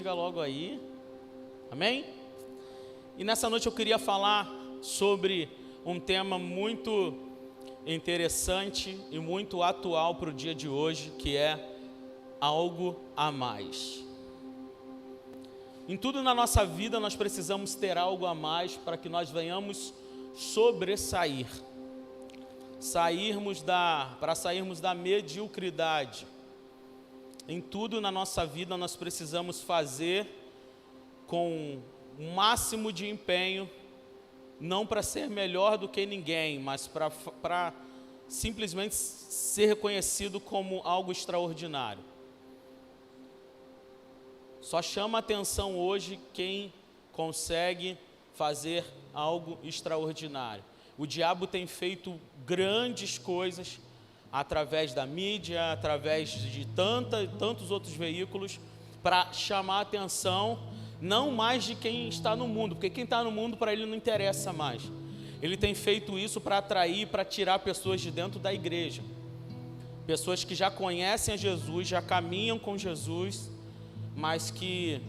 diga logo aí. Amém? E nessa noite eu queria falar sobre um tema muito interessante e muito atual para o dia de hoje, que é algo a mais. Em tudo na nossa vida nós precisamos ter algo a mais para que nós venhamos sobressair, para sairmos da mediocridade. Em tudo na nossa vida nós precisamos fazer com o máximo de empenho, não para ser melhor do que ninguém, mas para simplesmente ser reconhecido como algo extraordinário. Só chama atenção hoje quem consegue fazer algo extraordinário. O diabo tem feito grandes coisas através da mídia, através de tantos outros veículos, para chamar a atenção, não mais de quem está no mundo, porque quem está no mundo para ele não interessa mais. Ele tem feito isso para atrair, para tirar pessoas de dentro da igreja. Pessoas que já conhecem a Jesus, já caminham com Jesus, mas que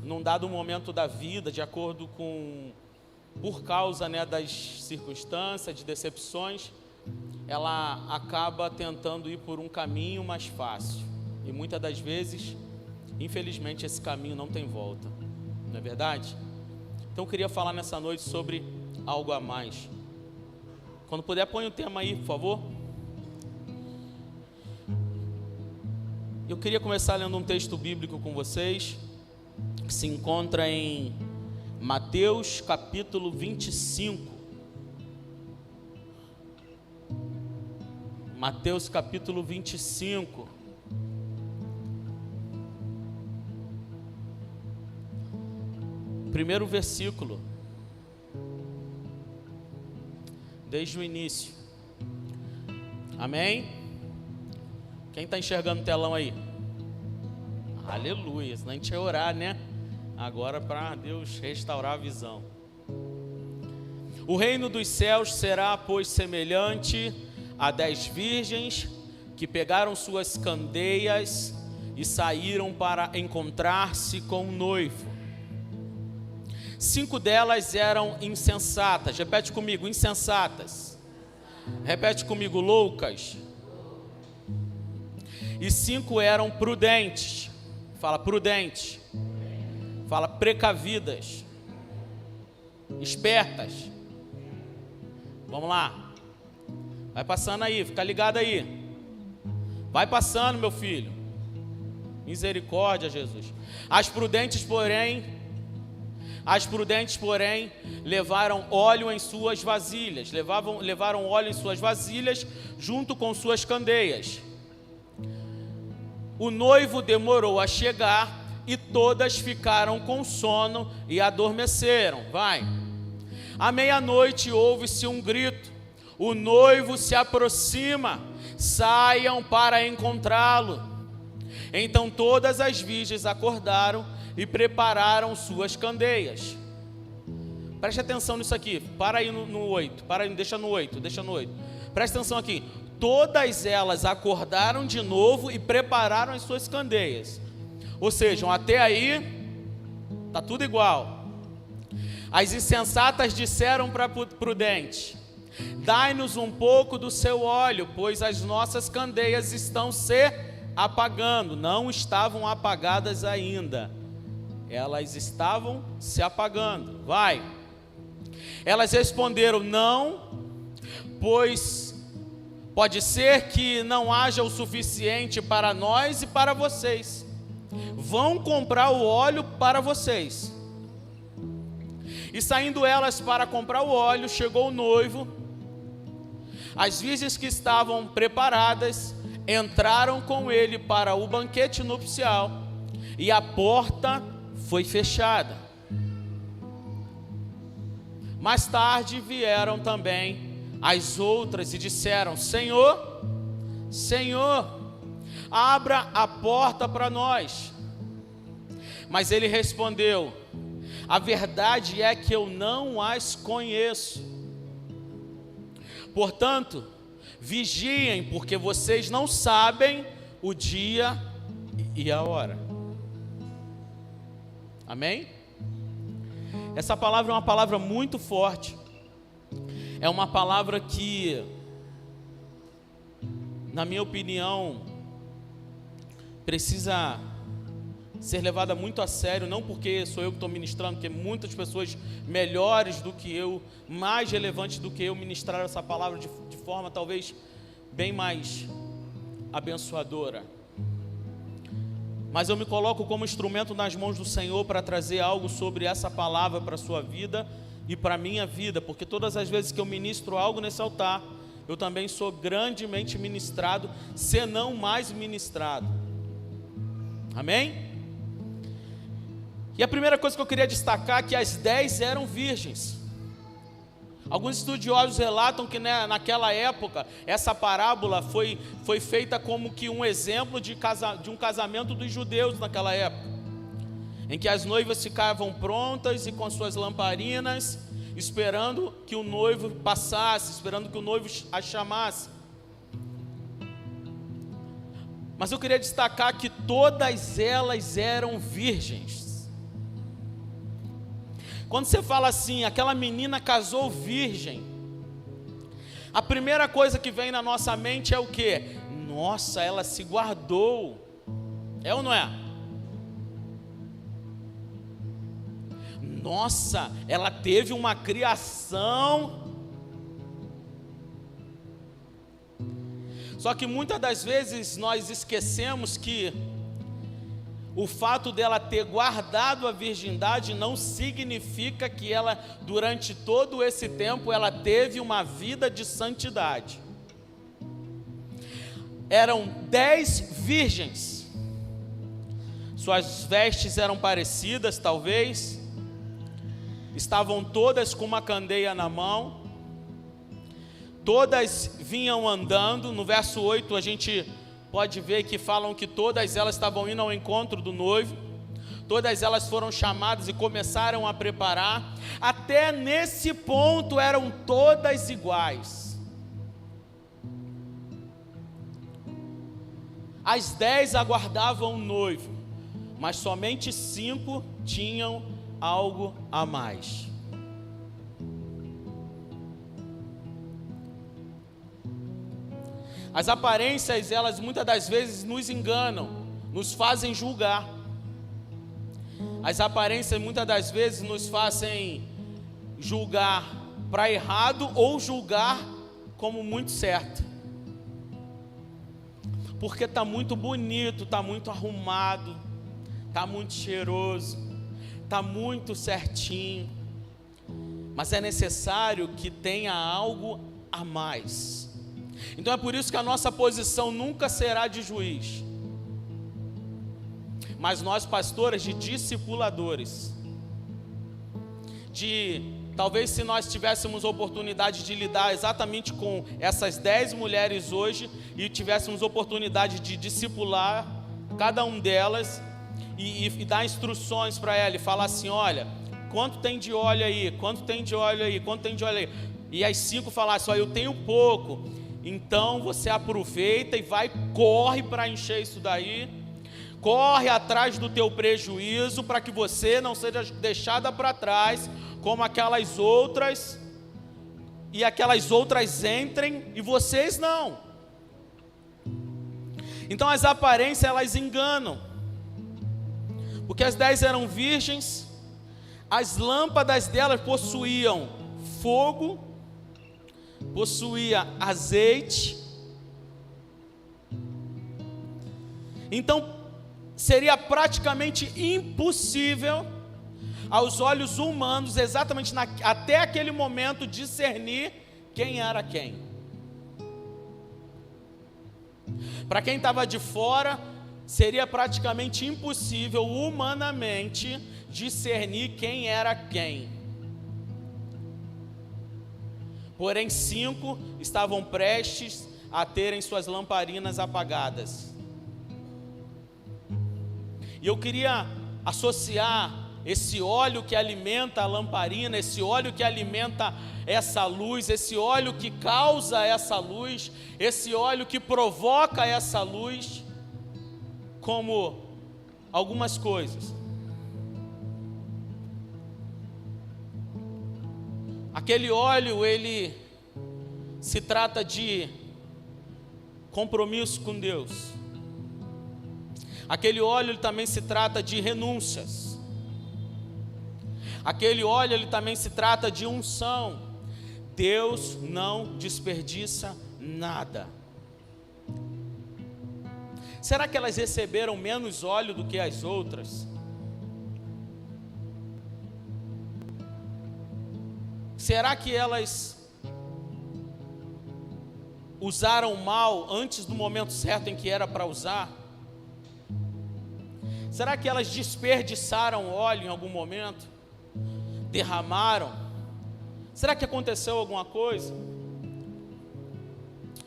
num dado momento da vida, de acordo com, por causa das circunstâncias, de decepções, ela acaba tentando ir por um caminho mais fácil. E muitas das vezes, infelizmente, esse caminho não tem volta. Não é verdade? Então eu queria falar nessa noite sobre algo a mais. Quando puder, põe o tema aí, por favor. Eu queria começar lendo um texto bíblico com vocês, que se encontra em Mateus capítulo 25. Mateus capítulo 25. Primeiro versículo, desde o início. Amém? Quem está enxergando o telão aí? Aleluia, senão a gente ia orar, né? Agora para Deus restaurar a visão. O reino dos céus será, pois, semelhante a 10 virgens que pegaram suas candeias e saíram para encontrar-se com o noivo. 5 delas eram insensatas. Repete comigo, insensatas. Repete comigo, loucas. E 5 eram prudentes. Fala prudentes. Fala precavidas. Espertas. Vamos lá. Vai passando aí, fica ligado aí. Vai passando, meu filho. Misericórdia, Jesus. As prudentes, porém, levaram óleo em suas vasilhas. Levaram óleo em suas vasilhas junto com suas candeias. O noivo demorou a chegar e todas ficaram com sono e adormeceram. Vai. À meia-noite ouve-se um grito. O noivo se aproxima. Saiam para encontrá-lo. Então todas as virgens acordaram e prepararam suas candeias. Preste atenção nisso aqui. Para aí no 8. Deixa no 8. Preste atenção aqui. Todas elas acordaram de novo e prepararam as suas candeias. Ou seja, até aí está tudo igual. As insensatas disseram para prudente: dai-nos um pouco do seu óleo, pois as nossas candeias estão se apagando. Não estavam apagadas ainda. Elas estavam se apagando. Vai. Elas responderam: não, pois pode ser que não haja o suficiente para nós e para vocês. Vão comprar o óleo para vocês. E saindo elas para comprar o óleo, chegou o noivo. As virgens que estavam preparadas entraram com ele para o banquete nupcial, e a porta foi fechada. Mais tarde vieram também as outras e disseram: Senhor, Senhor, abra a porta para nós. Mas ele respondeu: a verdade é que eu não as conheço. Portanto, vigiem, porque vocês não sabem o dia e a hora. Amém? Essa palavra é uma palavra muito forte. É uma palavra que, na minha opinião, precisa ser levada muito a sério, não porque sou eu que estou ministrando, porque muitas pessoas melhores do que eu, mais relevantes do que eu, ministraram essa palavra de forma talvez bem mais abençoadora. Mas eu me coloco como instrumento nas mãos do Senhor para trazer algo sobre essa palavra para a sua vida e para a minha vida, porque todas as vezes que eu ministro algo nesse altar, eu também sou grandemente ministrado, se não mais ministrado. Amém? E a primeira coisa que eu queria destacar é que as 10 eram virgens. Alguns estudiosos relatam que naquela época, essa parábola foi feita como que um exemplo de um casamento dos judeus naquela época, em que as noivas ficavam prontas e com suas lamparinas, esperando que o noivo passasse, esperando que o noivo as chamasse. Mas eu queria destacar que todas elas eram virgens. Quando você fala assim, aquela menina casou virgem, a primeira coisa que vem na nossa mente é o quê? Nossa, ela se guardou. É ou não é? Nossa, ela teve uma criação. Só que muitas das vezes nós esquecemos que o fato dela ter guardado a virgindade não significa que ela, durante todo esse tempo, ela teve uma vida de santidade. Eram 10 virgens. Suas vestes eram parecidas, talvez. Estavam todas com uma candeia na mão. Todas vinham andando. No verso 8 a gente pode ver que falam que todas elas estavam indo ao encontro do noivo. Todas elas foram chamadas e começaram a preparar. Até nesse ponto eram todas iguais. As 10 aguardavam o noivo, mas somente 5 tinham algo a mais. As aparências, elas muitas das vezes nos enganam, nos fazem julgar. As aparências muitas das vezes nos fazem julgar para errado ou julgar como muito certo. Porque está muito bonito, está muito arrumado, está muito cheiroso, está muito certinho. Mas é necessário que tenha algo a mais. Então é por isso que a nossa posição nunca será de juiz, mas nós pastores de discipuladores, talvez se nós tivéssemos oportunidade de lidar exatamente com essas 10 mulheres hoje, e tivéssemos oportunidade de discipular cada um delas, e dar instruções para ela, e falar assim, olha, quanto tem de óleo aí, quanto tem de óleo aí, quanto tem de óleo aí, e as 5 falassem, olha, eu tenho pouco, então você aproveita e corre para encher isso daí, corre atrás do teu prejuízo, para que você não seja deixada para trás, como aquelas outras, e aquelas outras entrem, e vocês não. Então as aparências, elas enganam, porque as 10 eram virgens, as lâmpadas delas possuíam fogo, possuía azeite. Então seria praticamente impossível aos olhos humanos, exatamente até aquele momento, discernir quem era quem. Para quem estava de fora, seria praticamente impossível humanamente discernir quem era quem. Porém 5 estavam prestes a terem suas lamparinas apagadas. E eu queria associar esse óleo que alimenta a lamparina, esse óleo que alimenta essa luz, esse óleo que causa essa luz, esse óleo que provoca essa luz, como algumas coisas. Aquele óleo, ele se trata de compromisso com Deus. Aquele óleo, ele também se trata de renúncias. Aquele óleo, ele também se trata de unção. Deus não desperdiça nada. Será que elas receberam menos óleo do que as outras? Será que elas usaram mal antes do momento certo em que era para usar? Será que elas desperdiçaram óleo em algum momento? Derramaram? Será que aconteceu alguma coisa?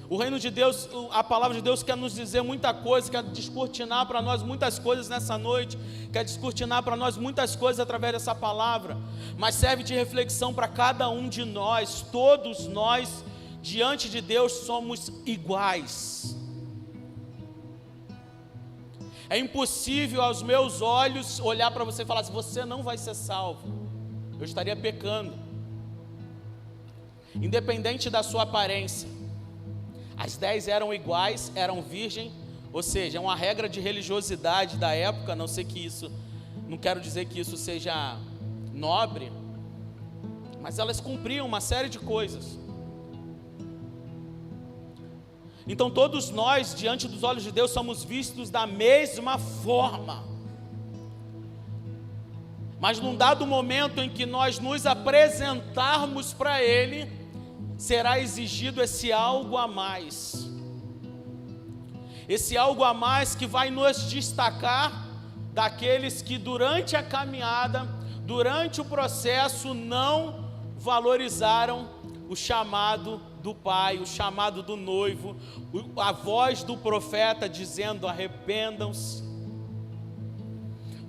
O reino de Deus, a palavra de Deus quer nos dizer muita coisa, quer descortinar para nós muitas coisas nessa noite, quer descortinar para nós muitas coisas através dessa palavra, mas serve de reflexão para cada um de nós. Todos nós, diante de Deus, somos iguais. É impossível aos meus olhos olhar para você e falar assim: você não vai ser salvo. Eu estaria pecando. Independente da sua aparência. As 10 eram iguais, eram virgem, ou seja, é uma regra de religiosidade da época. Não quero dizer que isso seja nobre, mas elas cumpriam uma série de coisas. Então todos nós, diante dos olhos de Deus, somos vistos da mesma forma. Mas num dado momento em que nós nos apresentarmos para Ele, será exigido esse algo a mais. Esse algo a mais que vai nos destacar daqueles que durante a caminhada, durante o processo, não valorizaram o chamado do pai, o chamado do noivo, a voz do profeta dizendo: arrependam-se.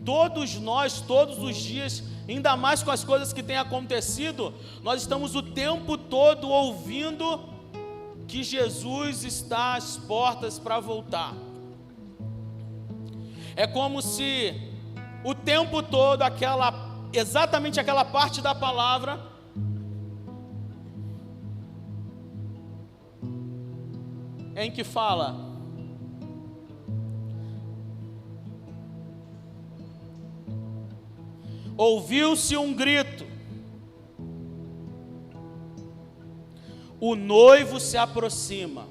Todos nós, todos os dias, ainda mais com as coisas que têm acontecido, nós estamos o tempo todo ouvindo que Jesus está às portas para voltar. É como se o tempo todo exatamente aquela parte da palavra em que fala: ouviu-se um grito, o noivo se aproxima.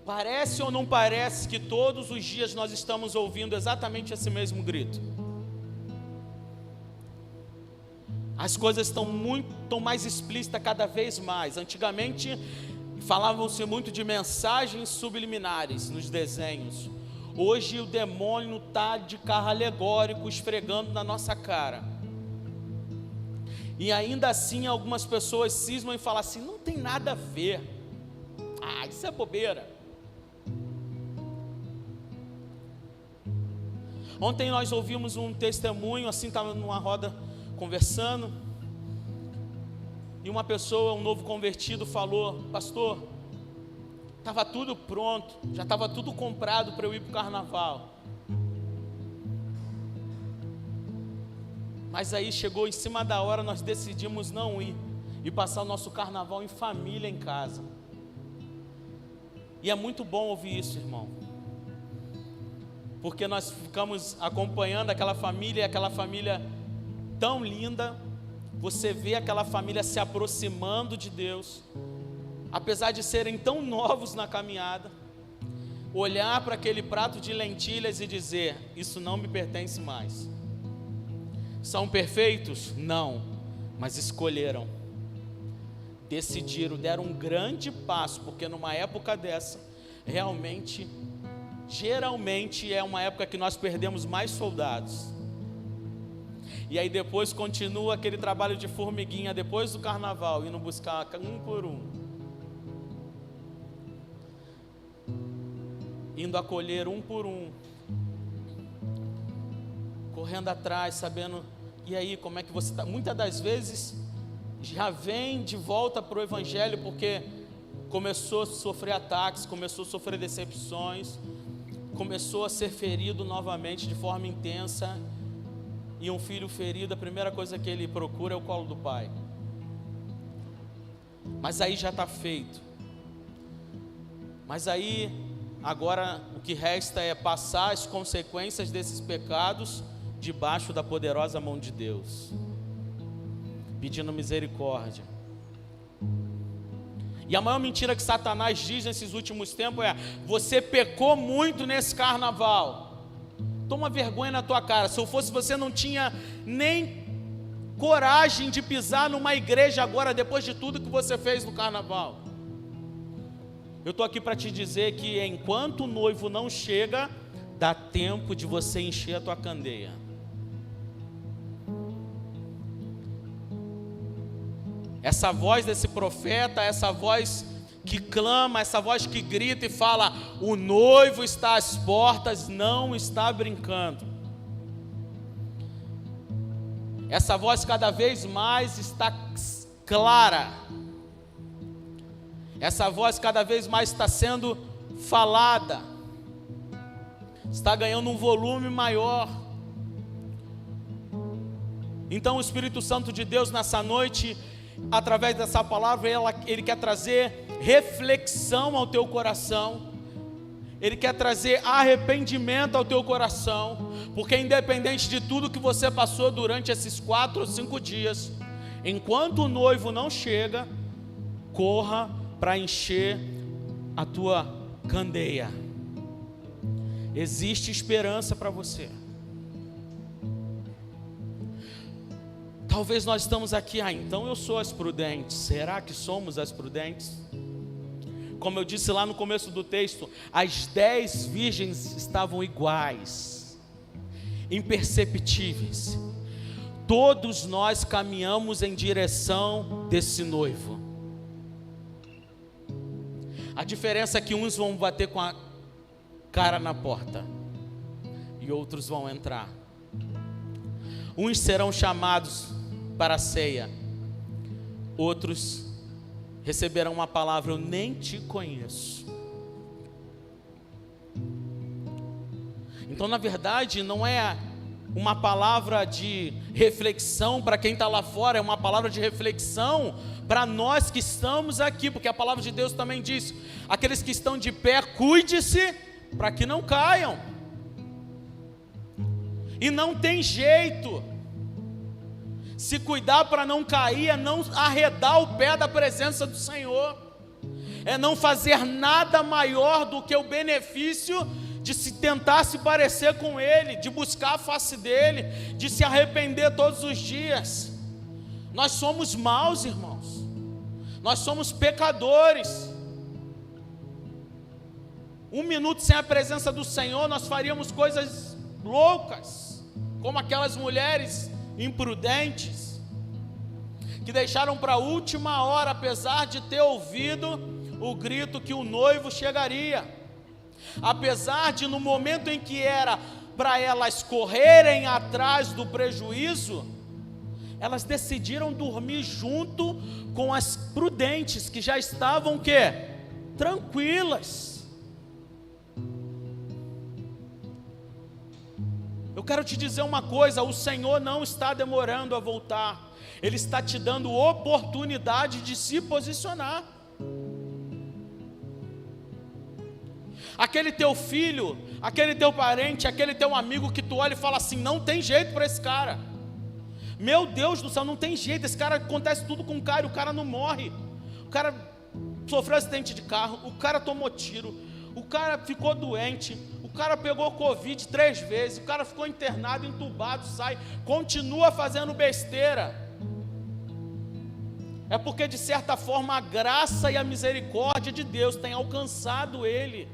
Parece ou não parece que todos os dias nós estamos ouvindo exatamente esse mesmo grito? As coisas estão mais explícitas cada vez mais. Antigamente falavam-se muito de mensagens subliminares nos desenhos. Hoje o demônio está de carro alegórico esfregando na nossa cara. E ainda assim algumas pessoas cismam e falam assim: não tem nada a ver. Ah, isso é bobeira. Ontem nós ouvimos um testemunho, assim, estava numa roda conversando, e uma pessoa, um novo convertido, falou: pastor, estava tudo pronto, já estava tudo comprado para eu ir para o carnaval. Mas aí chegou em cima da hora, nós decidimos não ir e passar o nosso carnaval em família em casa. E é muito bom ouvir isso, irmão, porque nós ficamos acompanhando aquela família tão linda. Você vê aquela família se aproximando de Deus, apesar de serem tão novos na caminhada, olhar para aquele prato de lentilhas e dizer: isso não me pertence mais. São perfeitos? Não, mas escolheram, decidiram, deram um grande passo, porque numa época dessa, geralmente é uma época que nós perdemos mais soldados. E aí depois continua aquele trabalho de formiguinha, depois do carnaval, indo buscar um por um, indo acolher um por um, correndo atrás, sabendo: e aí, como é que você está? Muitas das vezes já vem de volta para o Evangelho porque começou a sofrer ataques, começou a sofrer decepções, começou a ser ferido novamente de forma intensa, e um filho ferido, a primeira coisa que ele procura é o colo do pai. Mas aí já está feito. Mas aí, agora o que resta é passar as consequências desses pecados debaixo da poderosa mão de Deus, pedindo misericórdia. E a maior mentira que Satanás diz nesses últimos tempos é: você pecou muito nesse carnaval, toma vergonha na tua cara. Se eu fosse você, não tinha nem coragem de pisar numa igreja agora, depois de tudo que você fez no carnaval. Eu estou aqui para te dizer que enquanto o noivo não chega, dá tempo de você encher a tua candeia. Essa voz desse profeta, essa voz que clama, essa voz que grita e fala: o noivo está às portas, não está brincando. Essa voz cada vez mais está clara. Essa voz cada vez mais está sendo falada. Está ganhando um volume maior. Então o Espírito Santo de Deus nessa noite, através dessa palavra, Ele quer trazer reflexão ao teu coração. Ele quer trazer arrependimento ao teu coração. Porque independente de tudo que você passou durante esses 4 ou 5 dias, enquanto o noivo não chega, corra para encher a tua candeia. Existe esperança para você. Talvez nós estamos aqui: então eu sou as prudentes. Será que somos as prudentes? Como eu disse lá no começo do texto, as 10 virgens estavam iguais, imperceptíveis. Todos nós caminhamos em direção desse noivo. A diferença é que uns vão bater com a cara na porta e outros vão entrar. Uns serão chamados para a ceia, outros receberão uma palavra: eu nem te conheço. Então, na verdade, não é uma palavra de reflexão para quem está lá fora, é uma palavra de reflexão para nós que estamos aqui, porque a palavra de Deus também diz: aqueles que estão de pé, cuide-se para que não caiam. E não tem jeito. Se cuidar para não cair é não arredar o pé da presença do Senhor, é não fazer nada maior do que o benefício de se tentar se parecer com Ele, de buscar a face dEle, de se arrepender todos os dias. Nós somos maus, irmãos, nós somos pecadores. 1 minuto sem a presença do Senhor, nós faríamos coisas loucas, como aquelas mulheres imprudentes, que deixaram para a última hora, apesar de ter ouvido o grito que o noivo chegaria, apesar de no momento em que era para elas correrem atrás do prejuízo, elas decidiram dormir junto com as prudentes, que já estavam o quê? Tranquilas. Eu quero te dizer uma coisa: o Senhor não está demorando a voltar, Ele está te dando oportunidade de se posicionar. Aquele teu filho, aquele teu parente, aquele teu amigo que tu olha e fala assim: não tem jeito para esse cara, meu Deus do céu, não tem jeito, esse cara, acontece tudo com o cara, e o cara não morre, o cara sofreu acidente de carro, o cara tomou tiro, o cara ficou doente, o cara pegou Covid 3 vezes, o cara ficou internado, entubado, sai, continua fazendo besteira. É porque de certa forma a graça e a misericórdia de Deus têm alcançado ele.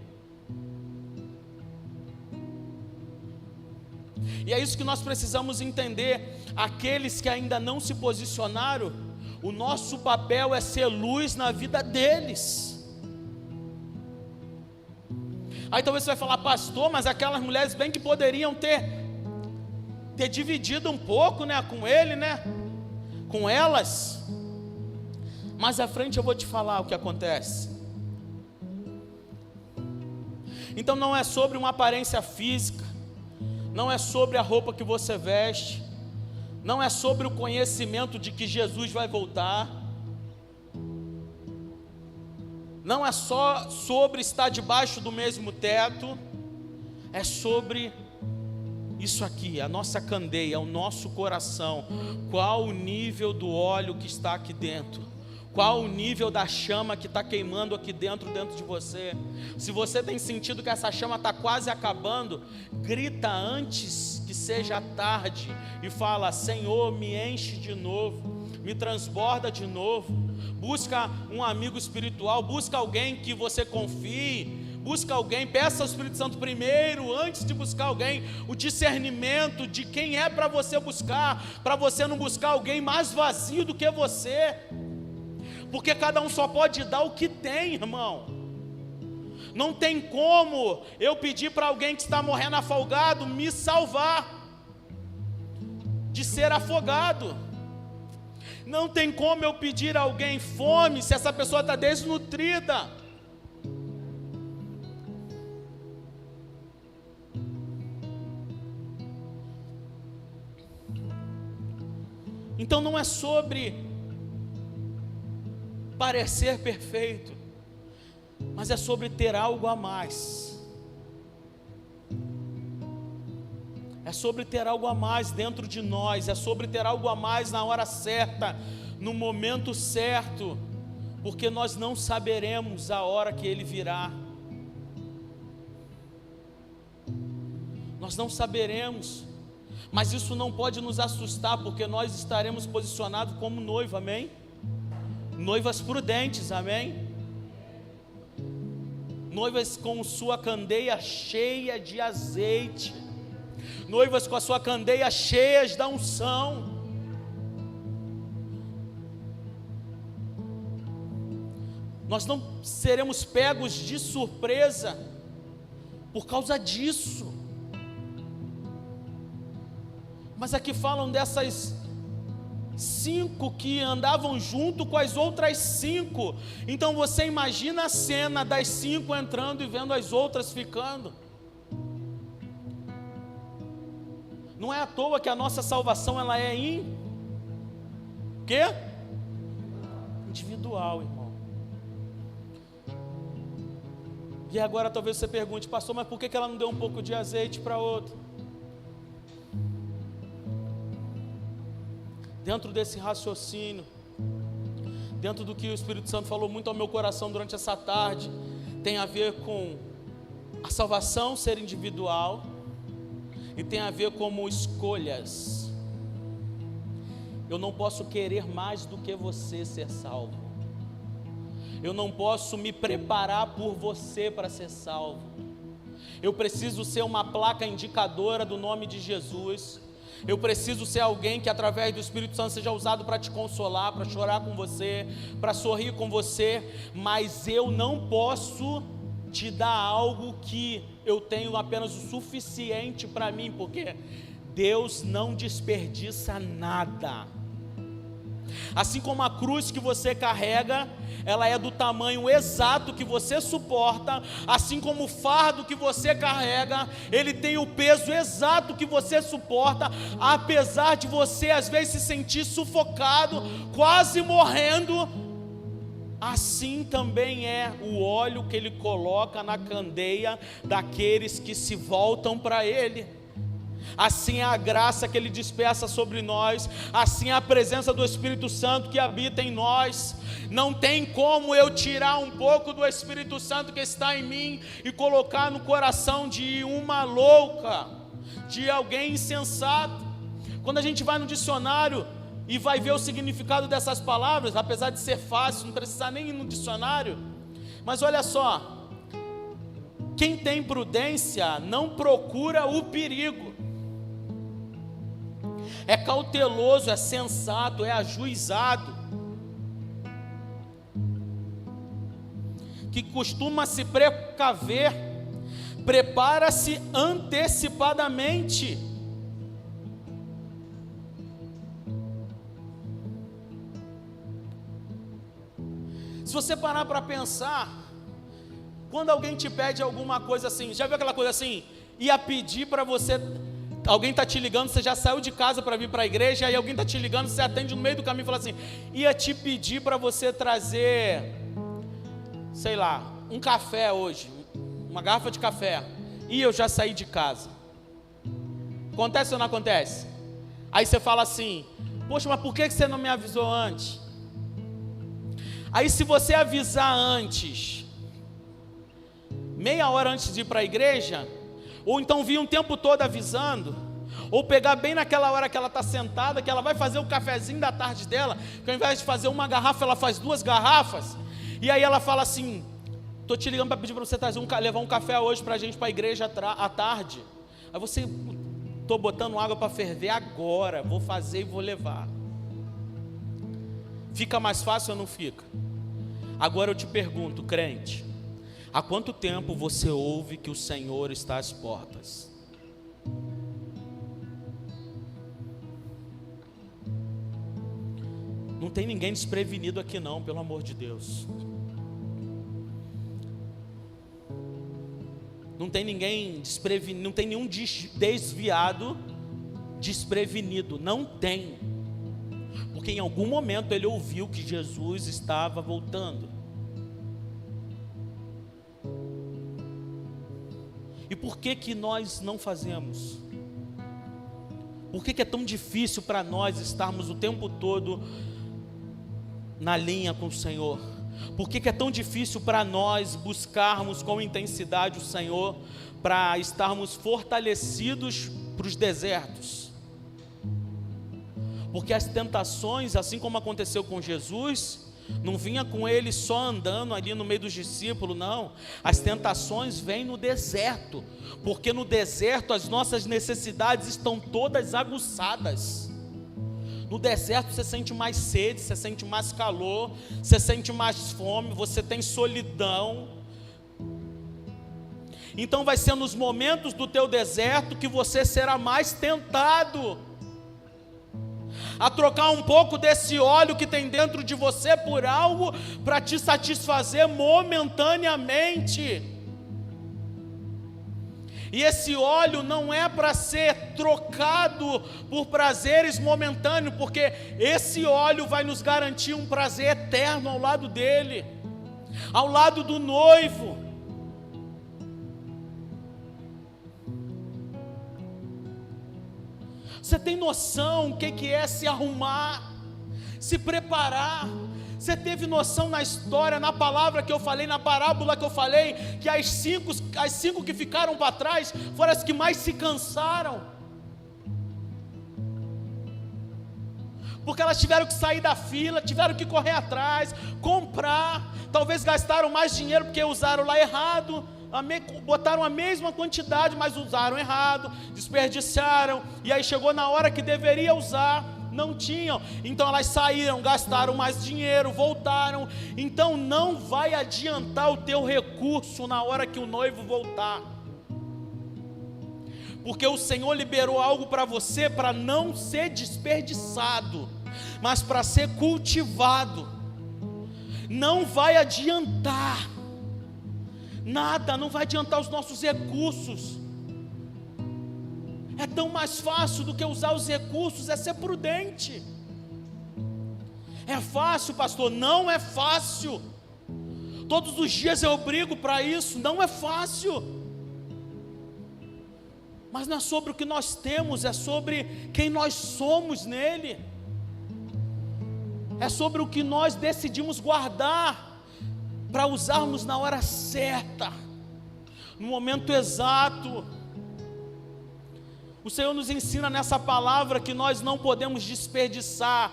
E é isso que nós precisamos entender. Aqueles que ainda não se posicionaram, o nosso papel é ser luz na vida deles. Aí talvez você vai falar: pastor, mas aquelas mulheres bem que poderiam ter dividido um pouco, né, com ele, né, com elas. Mais à frente eu vou te falar o que acontece. Então não é sobre uma aparência física, não é sobre a roupa que você veste, não é sobre o conhecimento de que Jesus vai voltar, não é só sobre estar debaixo do mesmo teto, é sobre isso aqui, a nossa candeia, o nosso coração. Qual o nível do óleo que está aqui dentro? Qual o nível da chama que está queimando aqui dentro de você? Se você tem sentido que essa chama está quase acabando, grita antes que seja tarde e fala: Senhor, me enche de novo, me transborda de novo. Busca um amigo espiritual, busca alguém que você confie, busca alguém, peça ao Espírito Santo primeiro, antes de buscar alguém, o discernimento de quem é para você buscar, para você não buscar alguém mais vazio do que você, porque cada um só pode dar o que tem, irmão. Não tem como eu pedir para alguém que está morrendo afogado me salvar de ser afogado. Não tem como eu pedir a alguém fome se essa pessoa está desnutrida. Então não é sobre parecer perfeito, mas é sobre ter algo a mais. É sobre ter algo a mais dentro de nós, é sobre ter algo a mais na hora certa, no momento certo, porque nós não saberemos a hora que Ele virá. Nós não saberemos, mas isso não pode nos assustar, porque nós estaremos posicionados como noiva, amém? Noivas prudentes, amém? Noivas com sua candeia cheia de azeite, noivas com a sua candeia cheias da unção. Nós não seremos pegos de surpresa por causa disso. Mas aqui falam dessas 5 que andavam junto com as outras 5. Então você imagina a cena das 5 entrando e vendo as outras ficando. Não é à toa que a nossa salvação ela é individual, irmão. E agora talvez você pergunte: pastor, mas por que ela não deu um pouco de azeite para outro? Dentro desse raciocínio, dentro do que o Espírito Santo falou muito ao meu coração durante essa tarde, tem a ver com a salvação ser individual e tem a ver com escolhas. Eu não posso querer mais do que você ser salvo. Eu não posso me preparar por você para ser salvo. Eu preciso ser uma placa indicadora do nome de Jesus. Eu preciso ser alguém que através do Espírito Santo seja usado para te consolar, para chorar com você, para sorrir com você, mas eu não posso te dar algo que eu tenho apenas o suficiente para mim, porque Deus não desperdiça nada. Assim como a cruz que você carrega, ela é do tamanho exato que você suporta, assim como o fardo que você carrega, ele tem o peso exato que você suporta, apesar de você às vezes se sentir sufocado, quase morrendo, assim também é o óleo que ele coloca na candeia daqueles que se voltam para ele. Assim é a graça que Ele dispersa sobre nós, assim é a presença do Espírito Santo que habita em nós. Não tem como eu tirar um pouco do Espírito Santo que está em mim e colocar no coração de uma louca, de alguém insensato. Quando a gente vai no dicionário e vai ver o significado dessas palavras, apesar de ser fácil, não precisar nem ir no dicionário, mas olha só, quem tem prudência não procura o perigo, é cauteloso, é sensato, é ajuizado, que costuma se precaver, prepara-se antecipadamente. Se você parar para pensar, quando alguém te pede alguma coisa assim, já viu aquela coisa assim, ia pedir para você Alguém está te ligando, você já saiu de casa para vir para a igreja, aí alguém está te ligando, você atende no meio do caminho e fala assim: ia te pedir para você trazer, sei lá, um café hoje, uma garrafa de café, e eu já saí de casa. Acontece ou não acontece? Aí você fala assim: poxa, mas por que você não me avisou antes? Aí se você avisar antes, meia hora antes de ir para a igreja, ou então vir um tempo todo avisando, ou pegar bem naquela hora que ela está sentada, que ela vai fazer o cafezinho da tarde dela, que ao invés de fazer uma garrafa, ela faz 2 garrafas, e aí ela fala assim: estou te ligando para pedir para você levar um café hoje para a gente, para a igreja à tarde. Aí você: estou botando água para ferver agora, vou fazer e vou levar. Fica mais fácil ou não fica? Agora eu te pergunto, crente, há quanto tempo você ouve que o Senhor está às portas? Não tem ninguém desprevenido aqui não, pelo amor de Deus. Não tem ninguém desprevenido, não tem nenhum desviado desprevenido, não tem. Porque em algum momento ele ouviu que Jesus estava voltando. E por que nós não fazemos? Por que é tão difícil para nós estarmos o tempo todo na linha com o Senhor? Por que é tão difícil para nós buscarmos com intensidade o Senhor, para estarmos fortalecidos para os desertos? Porque as tentações, assim como aconteceu com Jesus, não vinha com ele só andando ali no meio dos discípulos, não. As tentações vêm no deserto, porque no deserto as nossas necessidades estão todas aguçadas. No deserto você sente mais sede, você sente mais calor, você sente mais fome, você tem solidão. Então vai ser nos momentos do teu deserto que você será mais tentado a trocar um pouco desse óleo que tem dentro de você por algo para te satisfazer momentaneamente. E esse óleo não é para ser trocado por prazeres momentâneos, porque esse óleo vai nos garantir um prazer eterno ao lado dele, ao lado do noivo. Você tem noção o que é se arrumar, se preparar? Você teve noção na história, na palavra que eu falei, na parábola que eu falei, que as cinco que ficaram para trás foram as que mais se cansaram? Porque elas tiveram que sair da fila, tiveram que correr atrás, comprar, talvez gastaram mais dinheiro porque usaram lá errado, botaram a mesma quantidade, mas usaram errado, desperdiçaram, e aí chegou na hora que deveria usar, não tinham, então elas saíram, gastaram mais dinheiro, voltaram. Então não vai adiantar o teu recurso na hora que o noivo voltar, porque o Senhor liberou algo para você para não ser desperdiçado, mas para ser cultivado. Não vai adiantar nada, não vai adiantar os nossos recursos. É tão mais fácil do que usar os recursos, é ser prudente. É fácil, pastor? Não é fácil. Todos os dias eu brigo para isso, não é fácil. Mas não é sobre o que nós temos, é sobre quem nós somos nele. É sobre o que nós decidimos guardar para usarmos na hora certa, no momento exato. O Senhor nos ensina nessa palavra que nós não podemos desperdiçar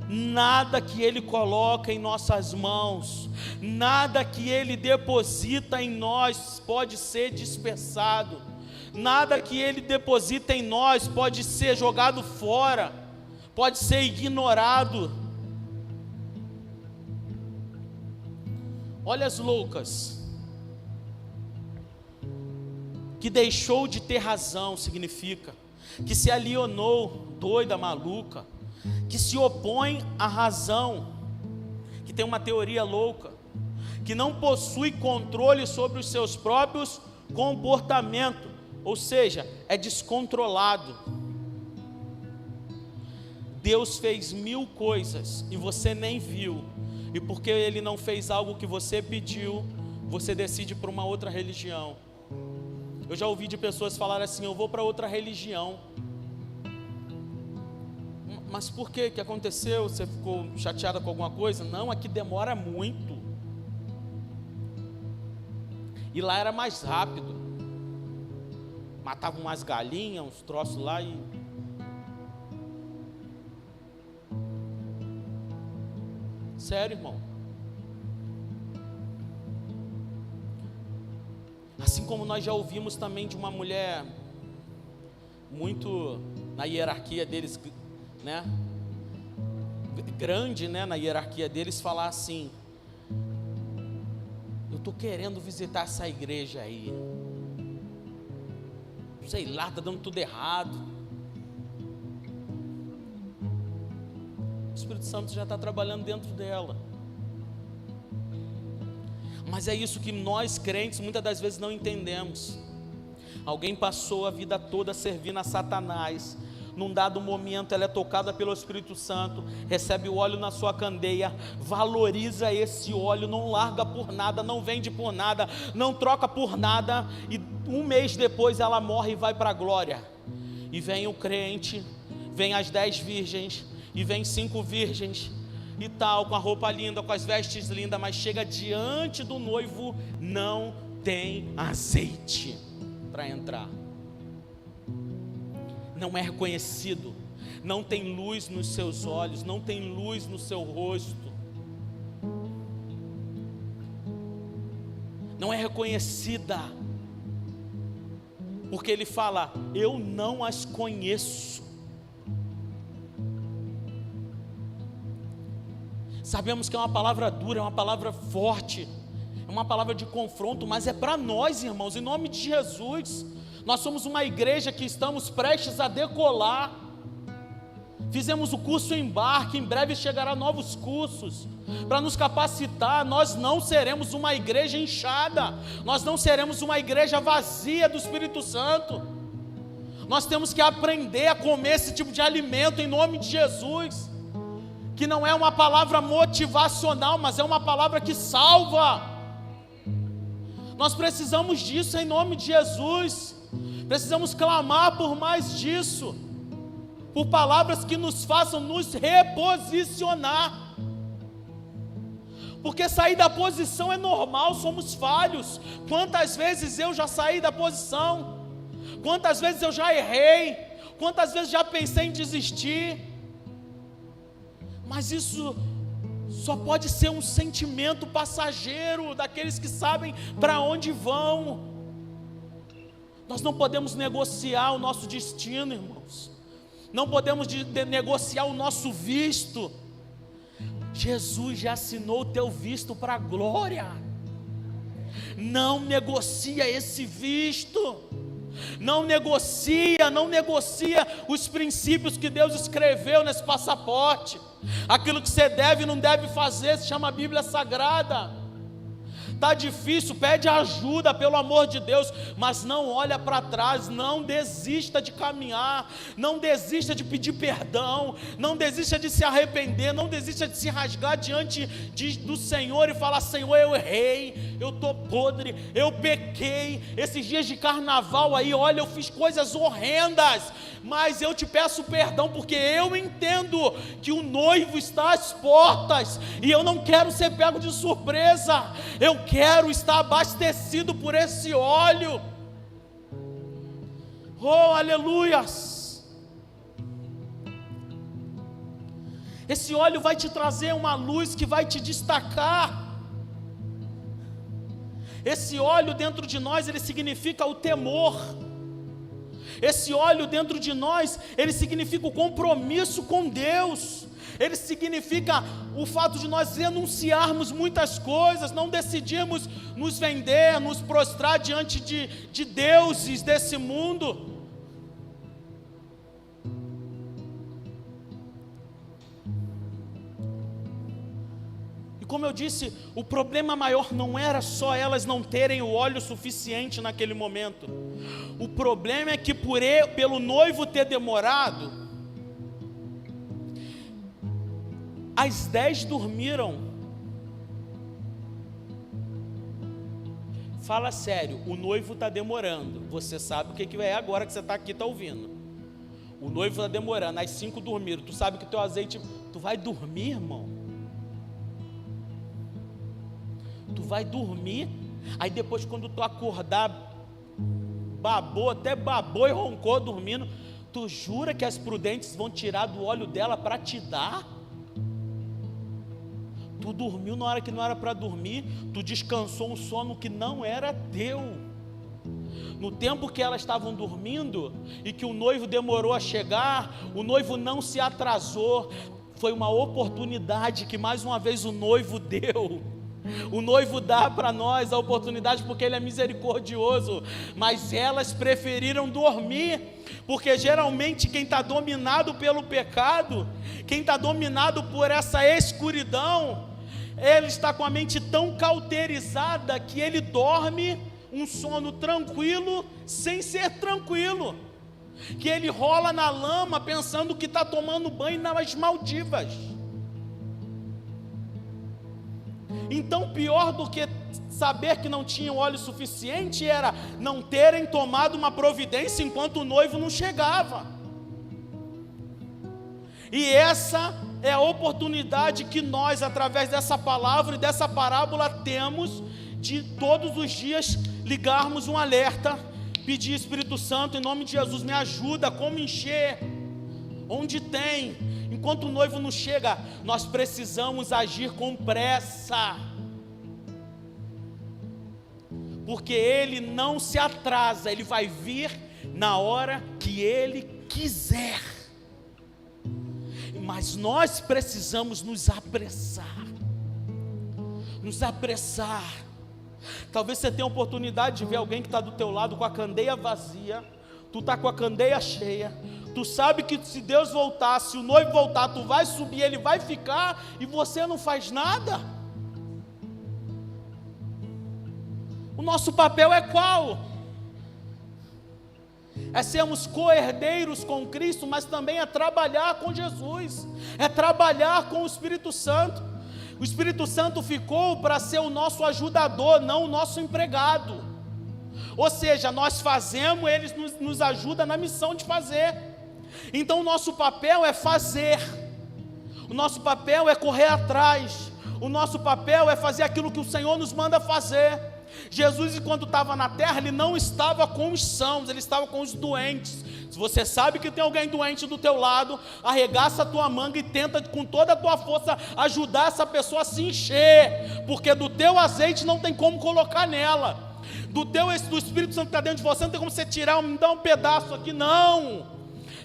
nada que Ele coloca em nossas mãos, nada que Ele deposita em nós pode ser dispersado, nada que Ele deposita em nós pode ser jogado fora, pode ser ignorado. Olha as loucas, que deixou de ter razão, significa que se alienou, doida, maluca, que se opõe à razão, que tem uma teoria louca, que não possui controle sobre os seus próprios comportamentos. Ou seja, é descontrolado. Deus fez 1000 coisas e você nem viu. E porque Ele não fez algo que você pediu, você decide por uma outra religião. Eu já ouvi de pessoas falar assim: eu vou para outra religião. Mas por quê? O que aconteceu? Você ficou chateada com alguma coisa? Não, aqui demora muito. E lá era mais rápido. Matavam umas galinhas, uns troços lá e... Sério, irmão. Assim como nós já ouvimos também de uma mulher muito na hierarquia deles, né? Grande, né? Na hierarquia deles, falar assim: eu estou querendo visitar essa igreja aí. Sei lá, está dando tudo errado. O Espírito Santo já está trabalhando dentro dela. Mas é isso que nós crentes muitas das vezes não entendemos. Alguém passou a vida toda servindo a Satanás. Num dado momento ela é tocada pelo Espírito Santo, recebe o óleo na sua candeia, valoriza esse óleo, não larga por nada, não vende por nada, não troca por nada, e um mês depois ela morre e vai para a glória. E vem o crente, vem as 10 virgens, e vem 5 virgens e tal, com a roupa linda, com as vestes lindas, mas chega diante do noivo, não tem azeite para entrar, não é reconhecido, não tem luz nos seus olhos, não tem luz no seu rosto, não é reconhecida, porque ele fala: eu não as conheço. Sabemos que é uma palavra dura, é uma palavra forte, é uma palavra de confronto, mas é para nós, irmãos, em nome de Jesus. Nós somos uma igreja que estamos prestes a decolar. Fizemos o curso Embarque, em breve chegará novos cursos para nos capacitar. Nós não seremos uma igreja inchada, nós não seremos uma igreja vazia do Espírito Santo. Nós temos que aprender a comer esse tipo de alimento em nome de Jesus, que não é uma palavra motivacional, mas é uma palavra que salva. Nós precisamos disso em nome de Jesus. Precisamos clamar por mais disso, por palavras que nos façam nos reposicionar, porque sair da posição é normal, somos falhos. Quantas vezes eu já saí da posição, quantas vezes eu já errei, quantas vezes já pensei em desistir, mas isso só pode ser um sentimento passageiro daqueles que sabem para onde vão. Nós não podemos negociar o nosso destino, irmãos. Não podemos negociar o nosso visto. Jesus já assinou o teu visto para a glória. Não negocia esse visto. Não negocia os princípios que Deus escreveu nesse passaporte. Aquilo que você deve e não deve fazer se chama Bíblia Sagrada. Está difícil, pede ajuda, pelo amor de Deus, mas não olha para trás, não desista de caminhar, não desista de pedir perdão, não desista de se arrepender, não desista de se rasgar diante do Senhor e falar: Senhor, eu errei, eu estou podre, eu pequei, esses dias de carnaval aí, olha, eu fiz coisas horrendas, mas eu te peço perdão, porque eu entendo que o noivo está às portas, e eu não quero ser pego de surpresa, eu quero estar abastecido por esse óleo. Oh, aleluias! Esse óleo vai te trazer uma luz que vai te destacar. Esse óleo dentro de nós, ele significa o temor. Esse óleo dentro de nós, ele significa o compromisso com Deus. Ele significa o fato de nós renunciarmos muitas coisas, não decidirmos nos vender, nos prostrar diante de deuses desse mundo. E como eu disse, o problema maior não era só elas não terem o óleo suficiente naquele momento. O problema é que pelo noivo ter demorado, as 10 dormiram. Fala sério, o noivo está demorando. Você sabe o que é agora que você está aqui, está ouvindo. O noivo está demorando, as 5 dormiram. Tu sabe que teu azeite, tu vai dormir, irmão? Tu vai dormir, aí depois quando tu acordar, até babou e roncou dormindo, tu jura que as prudentes vão tirar do óleo dela para te dar? Tu dormiu na hora que não era para dormir, tu descansou um sono que não era teu. No tempo que elas estavam dormindo e que o noivo demorou a chegar, o noivo não se atrasou. Foi uma oportunidade que mais uma vez o noivo deu. O noivo dá para nós a oportunidade porque ele é misericordioso, mas elas preferiram dormir, porque geralmente quem está dominado pelo pecado, quem está dominado por essa escuridão, ele está com a mente tão cauterizada que ele dorme um sono tranquilo sem ser tranquilo, que ele rola na lama pensando que está tomando banho nas Maldivas. Então, pior do que saber que não tinham óleo suficiente era não terem tomado uma providência enquanto o noivo não chegava. E essa é a oportunidade que nós, através dessa palavra e dessa parábola, temos de todos os dias ligarmos um alerta, pedir: Espírito Santo, em nome de Jesus, me ajuda, como encher, onde tem. Enquanto o noivo não chega, nós precisamos agir com pressa, porque ele não se atrasa, ele vai vir na hora que ele quiser, mas nós precisamos nos apressar. Talvez você tenha a oportunidade de ver alguém que está do teu lado com a candeia vazia, tu está com a candeia cheia, tu sabe que se Deus voltar, se o noivo voltar, tu vai subir, ele vai ficar, e você não faz nada. O nosso papel é qual? É sermos co-herdeiros com Cristo, mas também é trabalhar com Jesus, é trabalhar com o Espírito Santo. O Espírito Santo ficou para ser o nosso ajudador, não o nosso empregado. Ou seja, nós fazemos, ele nos ajuda na missão de fazer. Então o nosso papel é fazer, o nosso papel é correr atrás, o nosso papel é fazer aquilo que o Senhor nos manda fazer. Jesus, enquanto estava na terra, ele não estava com os sãos, ele estava com os doentes. Se você sabe que tem alguém doente do teu lado, arregaça a tua manga e tenta com toda a tua força ajudar essa pessoa a se encher, porque do teu azeite não tem como colocar nela, do Espírito Santo que está dentro de você não tem como você tirar, me dá um pedaço aqui, não.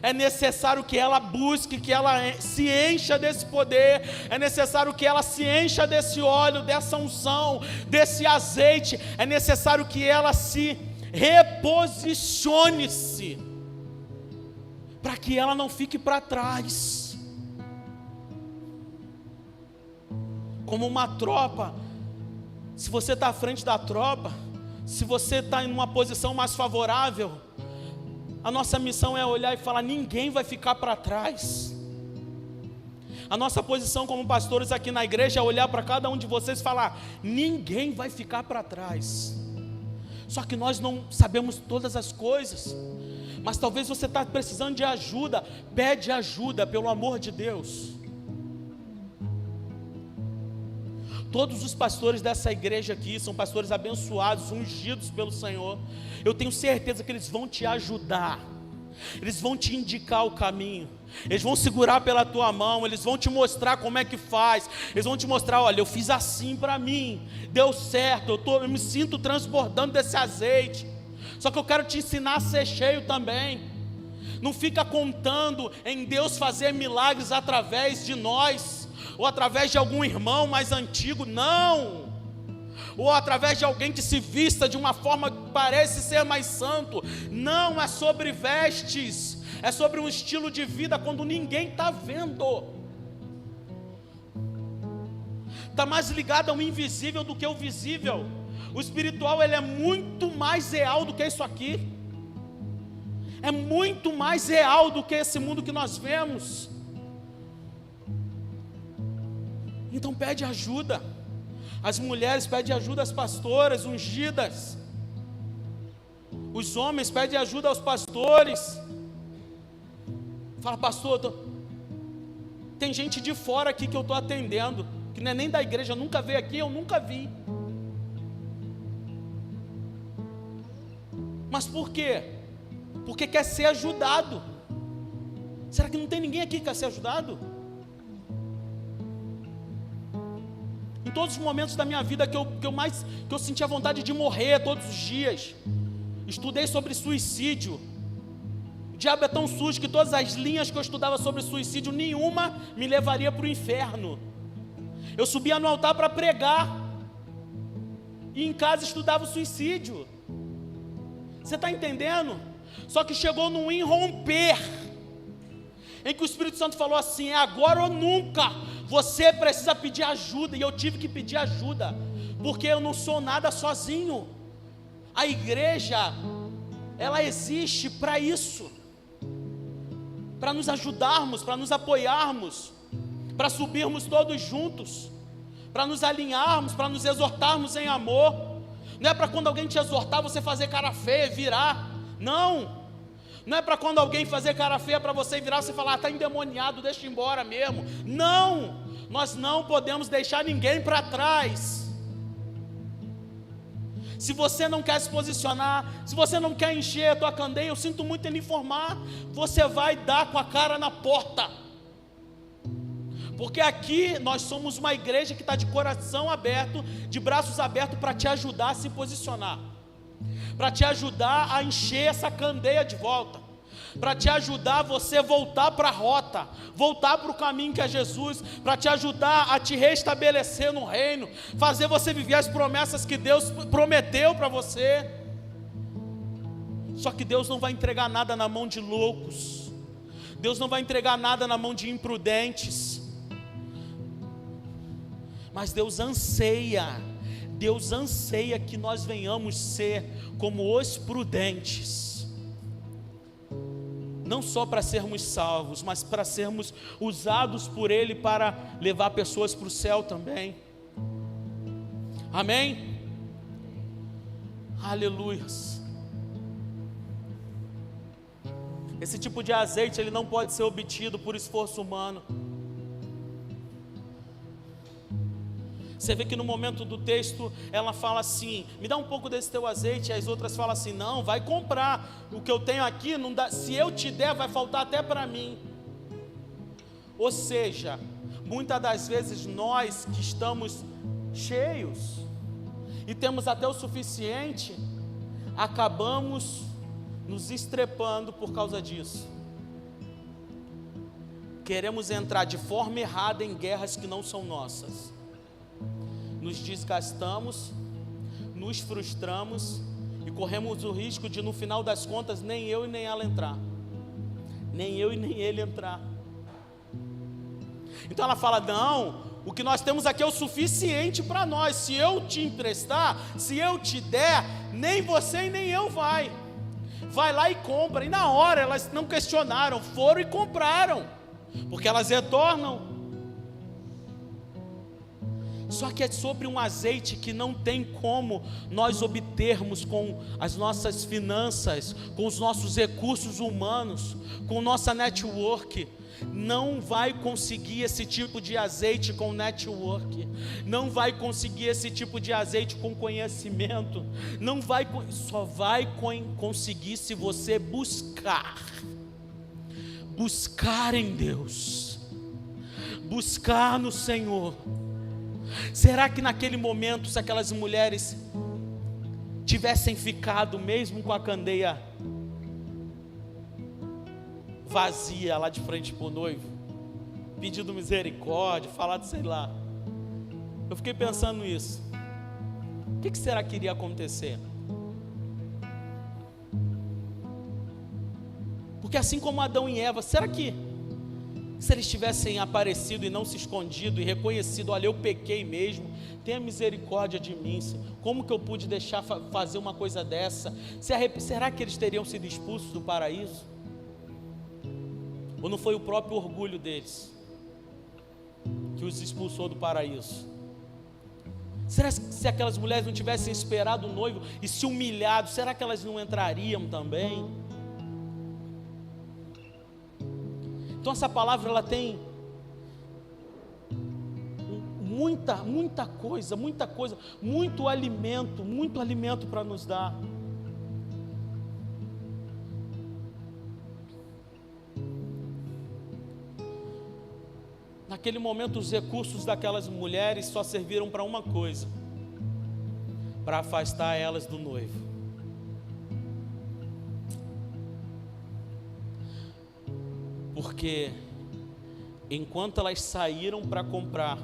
É necessário que ela busque, que ela se encha desse poder, é necessário que ela se encha desse óleo, dessa unção, desse azeite, é necessário que ela se reposicione-se, para que ela não fique para trás. Como uma tropa, se você está à frente da tropa, se você está em uma posição mais favorável, a nossa missão é olhar e falar: ninguém vai ficar para trás. A nossa posição como pastores aqui na igreja é olhar para cada um de vocês e falar: ninguém vai ficar para trás. Só que nós não sabemos todas as coisas, mas talvez você está precisando de ajuda. Pede ajuda, pelo amor de Deus. Todos os pastores dessa igreja aqui são pastores abençoados, ungidos pelo Senhor. Eu tenho certeza que eles vão te ajudar, eles vão te indicar o caminho, eles vão segurar pela tua mão, eles vão te mostrar como é que faz, eles vão te mostrar: olha, eu fiz assim para mim, deu certo, eu me sinto transbordando desse azeite. Só que eu quero te ensinar a ser cheio também. Não fica contando em Deus fazer milagres através de nós, ou através de algum irmão mais antigo, não, ou através de alguém que se vista de uma forma que parece ser mais santo. Não é sobre vestes, é sobre um estilo de vida quando ninguém está vendo. está mais ligado ao invisível do que ao visível. O espiritual, ele é muito mais real do que isso aqui. É muito mais real do que esse mundo que nós vemos. Então pede ajuda. As mulheres pedem ajuda às pastoras ungidas. Os homens pedem ajuda aos pastores. Fala, pastor, tem gente de fora aqui que eu estou atendendo, que não é nem da igreja, nunca veio aqui, eu nunca vi. Mas por quê? Porque quer ser ajudado. Será que não tem ninguém aqui que quer ser ajudado? Em todos os momentos da minha vida que eu sentia vontade de morrer todos os dias, estudei sobre suicídio. O diabo é tão sujo que todas as linhas que eu estudava sobre suicídio, nenhuma me levaria para o inferno. Eu subia no altar para pregar, e em casa estudava o suicídio. Você está entendendo? Só que chegou num irromper, em que o Espírito Santo falou assim: é agora ou nunca, você precisa pedir ajuda. E eu tive que pedir ajuda, porque eu não sou nada sozinho. A igreja, ela existe para isso, para nos ajudarmos, para nos apoiarmos, para subirmos todos juntos, para nos alinharmos, para nos exortarmos em amor. Não é para quando alguém te exortar você fazer cara feia e virar. Não. Não é para quando alguém fazer cara feia para você virar, você falar: está endemoniado, deixa ir embora mesmo. Não. Nós não podemos deixar ninguém para trás. Se você não quer se posicionar, se você não quer encher a tua candeia, eu sinto muito em lhe informar, você vai dar com a cara na porta. Porque aqui nós somos uma igreja que está de coração aberto, de braços abertos, para te ajudar a se posicionar, para te ajudar a encher essa candeia de volta, para te ajudar a você voltar para a rota, voltar para o caminho que é Jesus, para te ajudar a te restabelecer no reino, fazer você viver as promessas que Deus prometeu para você. Só que Deus não vai entregar nada na mão de loucos, Deus não vai entregar nada na mão de imprudentes, mas Deus anseia que nós venhamos ser como os prudentes, não só para sermos salvos, mas para sermos usados por Ele para levar pessoas para o céu também. Amém? Aleluias. Esse tipo de azeite, ele não pode ser obtido por esforço humano. Você vê que no momento do texto, ela fala assim: me dá um pouco desse teu azeite. E as outras falam assim: não, vai comprar, o que eu tenho aqui, não dá, se eu te der, vai faltar até para mim. Ou seja, muitas das vezes nós que estamos cheios, e temos até o suficiente, acabamos nos estrepando por causa disso. Queremos entrar de forma errada em guerras que não são nossas. Nos desgastamos, nos frustramos e corremos o risco de, no final das contas, nem eu e nem ela entrar, nem eu e nem ele entrar. Então ela fala: não, o que nós temos aqui é o suficiente para nós. Se eu te emprestar, se eu te der, nem você e nem eu vai lá e compra. E na hora elas não questionaram, foram e compraram, porque elas retornam. Só que é sobre um azeite que não tem como nós obtermos com as nossas finanças, com os nossos recursos humanos, com nossa network. Não vai conseguir esse tipo de azeite com network, não vai conseguir esse tipo de azeite com conhecimento, só vai conseguir se você buscar em Deus, buscar no Senhor. Será que naquele momento, se aquelas mulheres tivessem ficado mesmo com a candeia vazia lá de frente para o noivo, pedindo misericórdia, falado sei lá, eu fiquei pensando nisso, o que será que iria acontecer? Porque assim como Adão e Eva, será que Se eles tivessem aparecido e não se escondido e reconhecido, olha, eu pequei mesmo, tenha misericórdia de mim, Senhor. Como que eu pude deixar fazer uma coisa dessa? Será que eles teriam sido expulsos do paraíso? Ou não foi o próprio orgulho deles que os expulsou do paraíso? Será que se aquelas mulheres não tivessem esperado o noivo e se humilhado, será que elas não entrariam também? Então essa palavra ela tem muita coisa, muito alimento para nos dar. Naquele momento os recursos daquelas mulheres só serviram para uma coisa: para afastar elas do noivo. Porque enquanto elas saíram para comprar,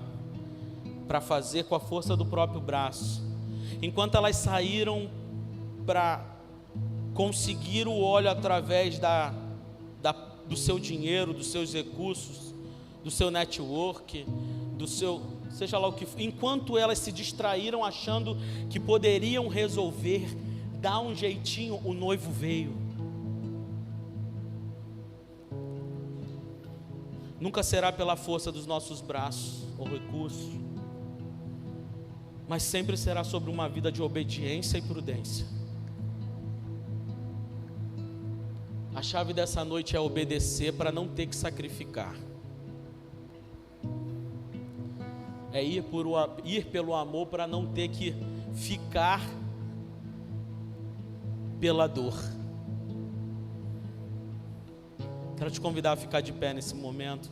para fazer com a força do próprio braço, enquanto elas saíram para conseguir o óleo através do seu dinheiro, dos seus recursos, do seu network, do seu, seja lá o que for, enquanto elas se distraíram achando que poderiam resolver, dar um jeitinho, o noivo veio. Nunca será pela força dos nossos braços ou recursos, mas sempre será sobre uma vida de obediência e prudência. A chave dessa noite é obedecer para não ter que sacrificar. É ir pelo amor para não ter que ficar pela dor. Quero te convidar a ficar de pé nesse momento.